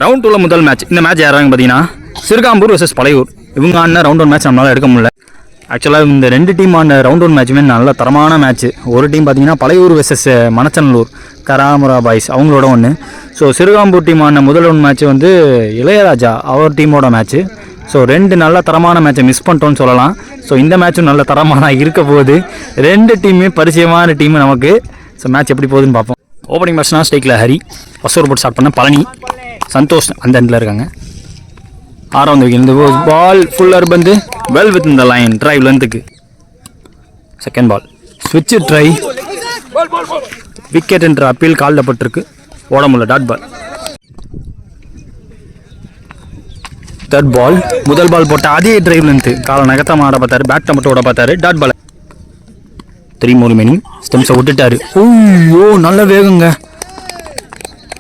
Round 2ல முதல் match. இந்த match யாராங்க பார்த்தீங்கன்னா சிறுகாம்பூர் vs பழையூர். இவங்க ஆடின ரவுண்ட் 1 மேட்ச் நம்மளால் எடுக்க முடியல. ஆக்சுவலாக இந்த ரெண்டு டீம் ஆடின ரவுண்ட் 1 மேட்சுமே நல்ல தரமான மேட்ச். ஒரு டீம் பார்த்தீங்கன்னா பழையூர் vs மணச்சநல்லூர் கராமுரா பாய்ஸ் அவங்களோட ஒன்று. ஸோ சிறுகாம்பூர் டீம் ஆடின முதல் 1 மேட்ச் வந்து இளையராஜா அவர் டீமோட மேட்ச்சு. ஸோ ரெண்டு நல்ல தரமான மேட்சை மிஸ் பண்ணிட்டோன்னு சொல்லலாம். ஸோ இந்த மேட்சும் நல்ல தரமாக இருக்க போகுது. ரெண்டு டீமுமே பரிச்சயமான டீம் நமக்கு. ஸோ மேட்ச் எப்படி போகுதுன்னு பார்ப்போம். ஓப்பனிங் மேட்ச்னா ஸ்ட்ரைக்கில் ஹரி, ஃபர்ஸ்ட் ஓவர் போட்டு ஸ்டார்ட் பண்ண பழனி, சந்தோஷ் அந்த எண்டில் இருக்காங்க. 6வது விக்கெட் பால் ஃபுல்லர் பந்து வெல் வித் இந்த லைன் டிரைவ் லென்த்துக்கு. செகண்ட் பால் ஸ்விட்ச் ட்ரை விக்கெட் என்ற அப்பீல் காலில் பட்டிருக்கு, ஓட முடியல, டாட் பால். தேர்ட் பால் முதல் பால் போட்ட அதே டிரைவ் லென்த்து, காலை நகத்தமாக ஆட பார்த்தாரு, பேட்டை மட்டும் ஓட பார்த்தாரு, டாட் பால். 3 more remaining. ஸ்டெம்ஸை விட்டுட்டாரு. ஓ நல்ல வேகுங்க,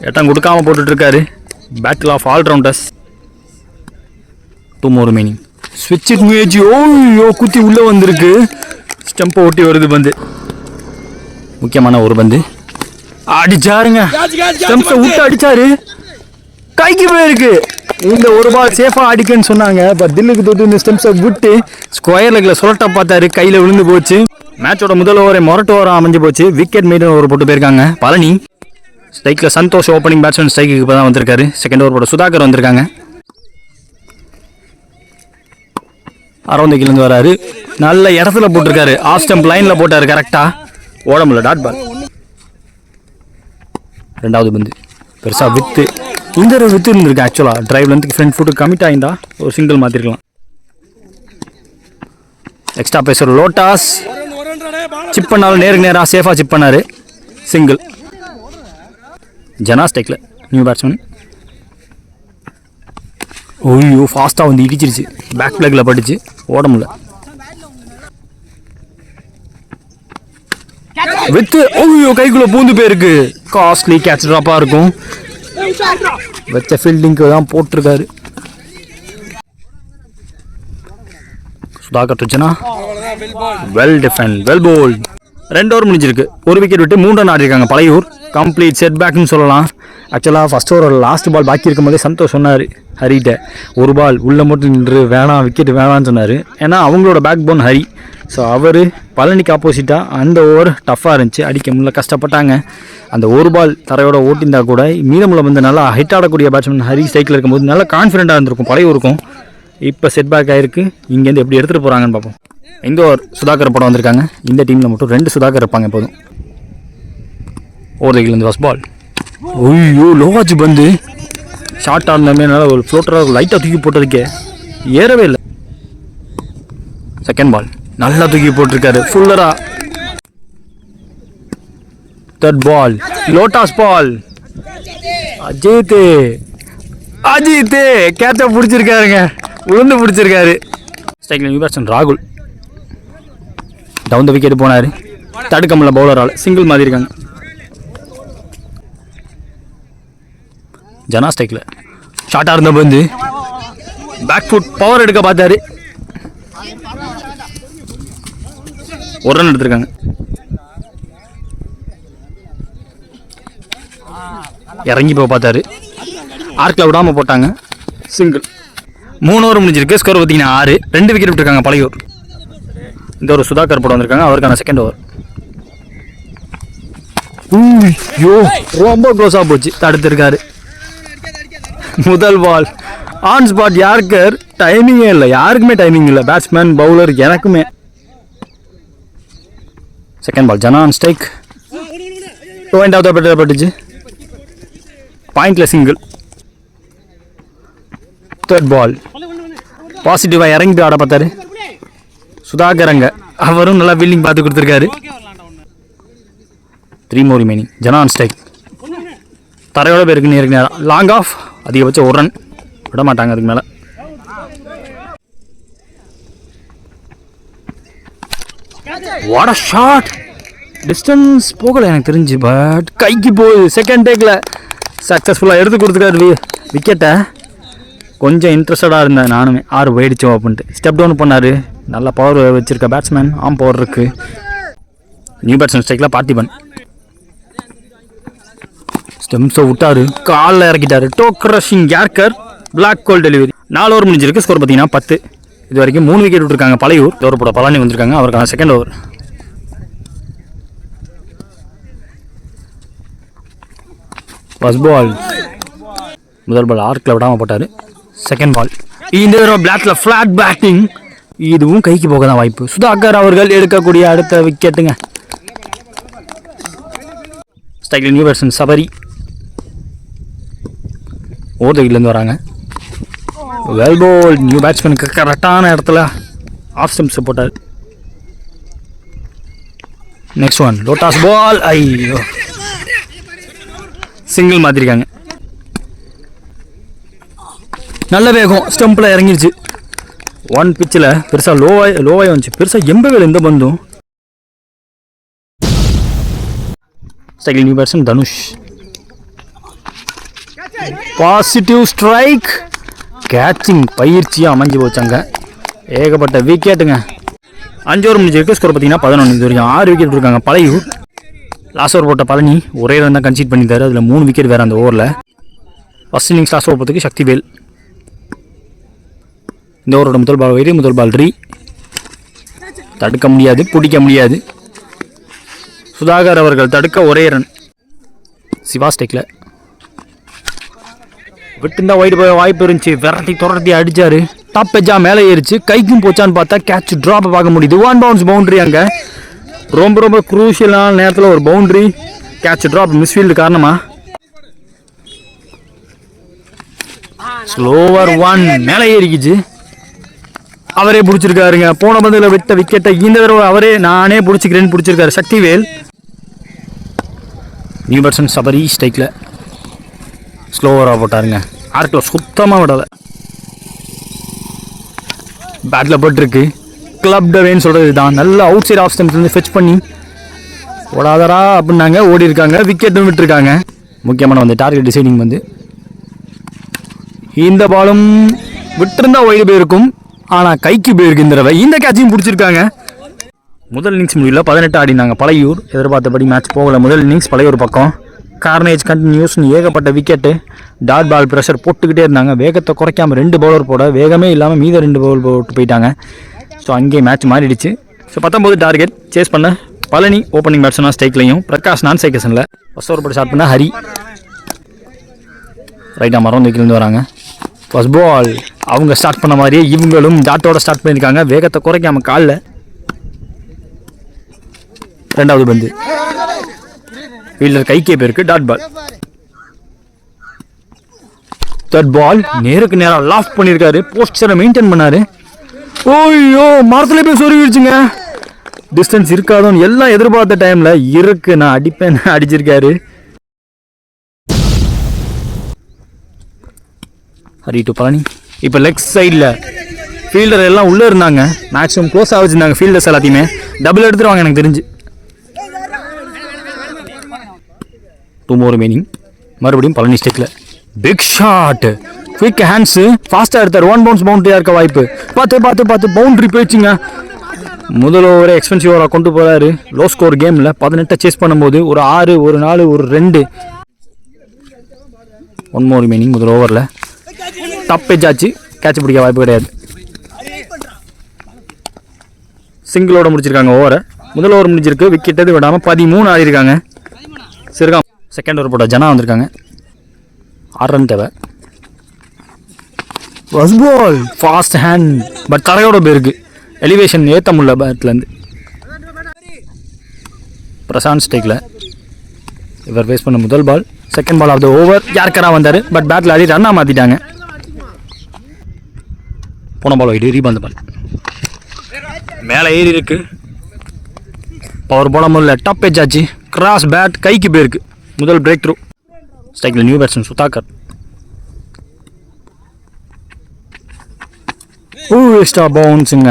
எட்டம் கொடுக்காம போட்டுட்ருக்காரு. Battle of allrounders. 2 more remaining. ஸ்விட்ச் முயற்சி, ஓ குத்தி உள்ளே வந்திருக்கு, ஸ்டெம்பை ஒட்டி வருது பந்து. முக்கியமான ஒரு பந்து அடிச்சாருங்க, ஸ்டெம்ஸை விட்டு அடிச்சாரு, கைக்கு போயிருக்கு. இந்த ஒரு பால் சேஃபாக அடிக்கன்னு சொன்னாங்க. இப்போ தில்லுக்கு தொட்டு இந்த ஸ்டெம்ஸை விட்டு ஸ்கொயர் லெக்கில் சுரட்ட பார்த்தாரு, கையில் விழுந்து போச்சு. மேட்சோட முதல் ஓவரை மொரட்டு ஓவராக அமைஞ்சு போச்சு. விக்கெட் மீண்டும் ஓவர் போட்டு போயிருக்காங்க. பழனி ஸ்ட்ரைக்கில் சந்தோஷ் ஓப்பனிங் பேட்ஸ்மேன் ஸ்ட்ரைக்கு இப்போ தான் வந்திருக்காரு. செகண்ட் ஓவர் போட சுதாகர் வந்திருக்காங்க. 6வது விக்கெட்லேருந்து வராரு, நல்ல இடத்துல போட்டிருக்காரு, ஆஃப் ஸ்டம்ப் லைனில் போட்டார், கரெக்டாக ஓட முடியல, டாட் பால். 2வது பந்து பெருசாக வித்து, இந்த வித்து இருந்திருக்கு. ஆக்சுவலாக டிரைவ் லென்த்துக்கு ஃப்ரண்ட் ஃபுட்டு கமிட் ஆகிருந்தா ஒரு சிங்கிள் மாற்றிருக்கலாம். எக்ஸ்ட்ரா பேசுகிற லோட்டாஸ் சிப் பண்ணாலும் நேருக்கு நேராக சேஃபாக சிப் பண்ணார், சிங்கிள். ஜனா ஸ்டைக்கில் நியூ பேட்ஸ்மேன். ஓய்யோ ஃபாஸ்ட்டாக வந்து இடிச்சிருச்சு, பேக் லெக்கில் பட்டுச்சு, ஓட முடியல. வித்து ஓய்யோ கைக்குள்ளே பூந்து போயிருக்கு, காஸ்ட்லி கேட்ச் ட்ராப்பாக இருக்கும். வச்ச ஃபீல்டிங்க்கு தான் போட்டிருக்காரு. சுதாகர் டுச்சனா well defend, well bowled. 2 over முடிஞ்சிருக்கு, ஒரு விக்கெட் விட்டு 3 ரன் ஆடிருக்காங்க பழையூர். கம்ப்ளீட் செட் பேக்னு சொல்லலாம். ஆக்சுவலாக ஃபர்ஸ்ட் ஓவர் லாஸ்ட் பால் பாக்கி இருக்கும் போதே சந்தோஷ் சொன்னார் ஹரிட்ட, ஒரு பால் உள்ளே மட்டும் நின்று வேணாம், விக்கெட் வேணான்னு சொன்னார். ஏன்னா அவங்களோட பேக் போன் ஹரி. ஸோ அவர் பழனிக்கு ஆப்போசிட்டாக அந்த ஓவர் டஃப்பாக இருந்துச்சு, அடிக்க முடியல, கஷ்டப்பட்டாங்க. அந்த ஒரு பால் தரையோட ஓட்டியிருந்தா கூட மீதமுள்ள வந்து நல்லா ஹைட் ஆடக்கூடிய பேட்ஸ்மேன் ஹரி ஸ்ட்ரைக்கில் இருக்கும்போது நல்லா கான்ஃபிடென்ட்டாக இருந்திருக்கும் பழையூருக்கும். இப்போ செட் பேக் ஆகிருக்கு, இங்கேருந்து எப்படி எடுத்துகிட்டு போகிறாங்கன்னு பார்ப்போம். இந்த ஒரு சுதாகர் படம் வந்திருக்காங்க. இந்த டீமில் மட்டும் 2 சுதாகர் இருப்பாங்க எப்போதும். ஓவர் லைக்லேருந்து ஃபர்ஸ்ட் பால், ஓய்யோ லோவாச்சு பந்து, ஷார்ட்டாக இருந்தமே நல்லா ஒரு ஃப்ளோட்டராக லைட்டாக தூக்கி போட்டதுக்கே ஏறவே இல்லை. செகண்ட் பால் நல்லா தூக்கி போட்டிருக்காரு ஃபுல்லரா. தேர்ட் பால் லோட்டாஸ் பால், அஜித் கேட்சை பிடிச்சிருக்காருங்க, உளுந்து பிடிச்சிருக்காரு. ஸ்ட்ரைக்கில் நியூ பேட்ஸ்மேன் ராகுல் டவுன் த விக்கெட் போனார், தடுக்க முடியல பவுலரால், சிங்கிள் மாதிரி இருக்காங்க. ஜனா ஸ்ட்ரைக்கில் ஷார்ட்டாக இருந்த பந்து பேக் ஃபுட் பவர் எடுக்க பார்த்தாரு, ஒரு ரன் எடுத்திருக்காங்க. இறங்கி போய் பார்த்தாரு, ஆர்க்கில் விடாமல் போட்டாங்க, சிங்கிள். 3 ஓவர் முடிஞ்சிருக்கு, ஸ்கோர் பார்த்தீங்கன்னா 6. 2 விக்கெட் விட்டுருக்காங்க பழையூர். இந்த ஒரு சுதாகர் போட வந்திருக்காங்க, அவருக்கான செகண்ட் ஓவர். ரொம்ப க்ளோஸாக போச்சு, தடுத்திருக்காரு. முதல் பால் ஆன் ஸ்பாட் யார்கர், டைமிங்கே இல்லை, யாருக்குமே டைமிங் இல்லை, பேட்ஸ்மேன் பவுலர் எனக்குமே. Second ball Jana on strike, 2 பட்டுச்சு, பாயிண்ட்ல சிங்கிள். தேர்ட் பால் பாசிட்டிவாக இறங்கி ஆட பார்த்தாரு சுதாகர், அங்கே அவரும் நல்லா ஃபீல்டிங் பார்த்து கொடுத்துருக்காரு. 3 more remaining. Jana on strike, தரையோட பேருக்கு நேருக்கு நேரம், லாங் ஆஃப், அதிகபட்சம் 1 ரன் விட மாட்டாங்க அதுக்கு மேலே. வாட் அ ஷாட், டிஸ்டன்ஸ் போகலை எனக்கு தெரிஞ்சு, பட் கைக்கு போகுது. செகண்ட் டேக்கில் சக்ஸஸ்ஃபுல்லாக எடுத்து கொடுத்துருக்காரு விக்கெட்டை. கொஞ்சம் இன்ட்ரெஸ்டடாக இருந்தேன் நானுமே, 6 போயிடுச்சோம் அப்படின்ட்டு. ஸ்டெப் டவுன் பண்ணார், நல்லா பவர் வச்சுருக்க பேட்ஸ்மேன், ஆம் பவர் இருக்குது. நியூ பேட்ஸ்மேன் ஸ்ட்ரைக்கில் பார்த்திபன் ஸ்டெம்ஸை விட்டாரு, காலில் இறக்கிட்டாரு. Toe crushing yorker, block hole delivery. 4 over முடிஞ்சிருக்கு. ஸ்கோர் பார்த்தீங்கன்னா 10. இது வரைக்கும் 3 விக்கெட் விட்டுருக்காங்க பழையூர். ஓவர் போட பழனி வந்திருக்காங்க. அவருக்கான செகண்ட் ஓவர். ஃபர்ஸ்ட் பால், முதல் பால் ஆர்க்கில் விடாமல் போட்டார். செகண்ட் பால் இந்த தடவை பிளாக்ல ஃபிளாட் பேட்டிங், இதுவும் கைக்கு போக தான் வாய்ப்பு. சுதாகர் அவர்கள் எடுக்கக்கூடிய அடுத்த விக்கெட்டுங்க. ஸ்டைல் நியூ பேட்ஸ்மேன் சபரி ஓர்தகிலேருந்து வராங்க. வெல் பால், நியூ பேட்ஸ்மேனுக்கு கரெக்டான இடத்துல ஆஃப் ஸ்டம்ப்ஸ் போட்டார். நெக்ஸ்ட் ஒன் லோட்டாஸ் பால், ஐயோ சிங்கிள் மாற்றிருக்காங்க. நல்ல வேகம், ஸ்டம்பில் இறங்கிருச்சு. 1 பிச்சில் பெருசாக லோவாக வந்துச்சு. பெருசாக எம்பவேல் எந்த பந்தும். Style new batsman Dhanush, positive strike. Catching பயிற்சியாக அமைஞ்சு போச்சாங்க. ஏகப்பட்ட விக்கெட்டுங்க. 5 ஓவர் முடிஞ்சிருக்கு. ஸ்கோர் பார்த்தீங்கன்னா 11. இது வரைக்கும் 6 விக்கெட் இருக்காங்க பழையூர். லாஸ்ட் ஓவர் போட்ட பழனி ஒரே ரன் தான் கன்சீட் பண்ணிட்டாரு. அதில் 3 விக்கெட் வேறு அந்த ஓவரில். ஃபர்ஸ்ட் இன்னிங்ஸ் லாஸ்ட் ஓவர் போகிறதுக்கு சக்திவேல். இந்த ஓவரோட முதல் பால் வைரி, முதல் பால் ரீ. தடுக்க முடியாது, பிடிக்க முடியாது. சுதாகர் அவர்கள் தடுக்க ஒரே ரன். சிவா ஸ்டேக்கில் விட்டுருந்தா வைடு போய் வாய்ப்பு இருந்துச்சு. துரட்டி அடிச்சாரு. டாப் எஜ்ஜா மேலே ஏறிச்சு. கைக்கும் போச்சான்னு பார்த்தா கேட்ச் ட்ராப் பார்க்க முடியுது. 1 பவுன்ஸ் பவுண்டரி. அங்கே ரொம்ப குரூஷியலான நேரத்தில் ஒரு பவுண்டரி. கேட்ச் ட்ராப் மிஸ்ஃபீல்டு காரணமா. ஸ்லோவர் 1 மேலே ஏறிக்குச்சு. அவரே பிடிச்சிருக்காருங்க. போன பந்தில் விட்ட விக்கெட்டை இந்த தடவை அவரே நானே பிடிச்சிக்கிறேன்னு பிடிச்சிருக்காரு சக்திவேல். நியூ பேட்ஸ்மேன் சபரி ஸ்ட்ரைக்கில் ஸ்லோவராக போட்டாருங்க. ஆர்க்கில் சுத்தமாக விடலை. பேட்டில் போட்டிருக்கு. கிளப் டவேன்னு சொல்கிறது தான். நல்ல அவுட் சைட் ஆஃப் ஸ்டம்ப்ஸ்லேருந்து ஃபெச் பண்ணி ஓடாதரா அப்படின்னாங்க. ஓடி இருக்காங்க. விக்கெட்டும் விட்டுருக்காங்க. முக்கியமான வந்து டார்கெட் டிசைடிங் வந்து இந்த பாலும் விட்டுருந்தா ஒயிடு போயிருக்கும். ஆனால் கைக்கு போயிருக்கு இந்த தடவை. இந்த கேட்சையும் பிடிச்சிருக்காங்க. முதல் இன்னிங்ஸ் முடியல 18 ஆடினாங்க பழையூர். எதிர்பார்த்தபடி மேட்ச் போகலை. முதல் இன்னிங்ஸ் பழையூர் பக்கம். கார்னேஜ் கண்டினியூஸ்னு ஏகப்பட்ட விக்கெட்டு. டாட் பால் ப்ரெஷர் போட்டுக்கிட்டே இருந்தாங்க. வேகத்தை குறைக்காமல் 2 பவுலர் போட, வேகமே இல்லாமல் மீத 2 பவுலர் போட்டு போயிட்டாங்க. ஸோ அங்கேயே மேட்ச் மாறிடுச்சு. ஸோ 19 டார்கெட் சேஸ் பண்ண பழனி ஓப்பனிங் பேட்ஸ்மேனாக ஸ்ட்ரைக்லையும், பிரகாஷ் நான் ஸ்ட்ரைக்கர்ஸனில். ஃபர்ஸ்ட் ஓவர் போட்டு ஸ்டார்ட் பண்ண ஹரி ரைட்டாக மரம் வைக்கிலேருந்து வராங்க. ஃபர்ஸ்ட் பால் அவங்க ஸ்டார்ட் பண்ண மாதிரியே இவங்களும் டாட்டோட ஸ்டார்ட் பண்ணியிருக்காங்க. வேகத்தை குறைக்காமல் காலில். ரெண்டாவது பந்து ஃபீல்டர் கைக்கே பேருக்கு டாட் பால். தேர்ட் பால் நேருக்கு நேராக லாஃப் பண்ணியிருக்காரு. போஸ்டரை மெயின்டைன் பண்ணாரு. ஓய்யோ மரத்துல போய் சொருகிடுச்சுங்க. டிஸ்டன்ஸ் இருக்காதோன்னு எல்லாம் எதிர்பார்த்த டைமில் இருக்கு நான் அடிப்பேன் அடிச்சிருக்காரு. ஹரி டு பழனி. இப்போ லெக் சைடில் ஃபீல்டர் எல்லாம் உள்ளே இருந்தாங்க. மேக்ஸிமம் க்ளோஸாக வச்சுருந்தாங்க. ஃபீல்டர்ஸ் எல்லாத்தையுமே டபுள் எடுத்துருவாங்க எனக்கு தெரிஞ்சு. 2 more remaining. மறுபடியும் பழனி ஸ்டேக்கில் பிக் ஷாட். குவிக் ஹேண்ட்ஸு ஃபாஸ்ட்டாக எடுத்தார். 1 பவுன்ஸ் பவுண்டரியாக இருக்க வாய்ப்பு. பார்த்து பவுண்டரி போயிடுச்சுங்க. முதல் ஓவரை எக்ஸ்பென்சிவ் ஓவராக கொண்டு போகிறாரு. லோ ஸ்கோர் கேமில் 18 சேஸ் பண்ணும்போது ஒரு 6, ஒரு 4, ஒரு 2. 1 more remaining. முதல் ஓவரில் டாப் பேஜ் ஆச்சு. கேட்ச் பிடிக்க வாய்ப்பு கிடையாது. சிங்கிளோட முடிச்சிருக்காங்க ஓவரை. முதல் ஓவர் முடிஞ்சிருக்கு. விக்கெட் எது விடாமல் 13 ஆடிருக்காங்க. சரிக்கா. செகண்ட் ஓவர் போட்ட ஜனா வந்திருக்காங்க. 6 ரன் தேவை. First ball fast hand but தரையோட போயிருக்கு. எலிவேஷன் ஏற்ற முடியல பேட்லேருந்து. பிரசாந்த் ஸ்டேக்கில் இவர் ஃபேஸ் பண்ண முதல் பால். Second ball of the over. யார்கரா வந்தார் பட் பேட்டில் ஆடி ரன்னாக மாற்றிட்டாங்க. போன பால் வைடு ரீபாந்த பால் மேலே ஏறி இருக்கு. பவர் போட முடியல. டாப் பேஜ் ஆச்சு. கிராஸ் பேட் கைக்கு போயிருக்கு. முதல் பிரேக் த்ரூ. ஸ்ட்ரைக்கில் நியூ பேட்ஸ்மேன் சுதாகர். எக்ஸ்ட்ரா பவுன்ஸுங்க.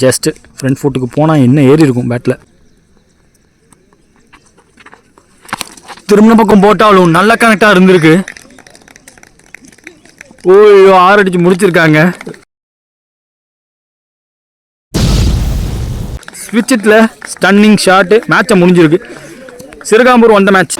ஜஸ்ட் ஃப்ரண்ட் ஃபுட்டுக்கு போனால் என்ன ஏறி இருக்கும் பேட்டில். திரும்பின பக்கம் போட்டாலும் நல்ல கனெக்டாக இருந்திருக்கு. ஓய்யோ 6 அடிச்சு முடிச்சிருக்காங்க. ஸ்விட்சில் ஸ்டன்னிங் ஷாட்டு. மேட்சை முடிஞ்சிருக்கு. சிறுகாம்பூர் வந்த மேட்ச்.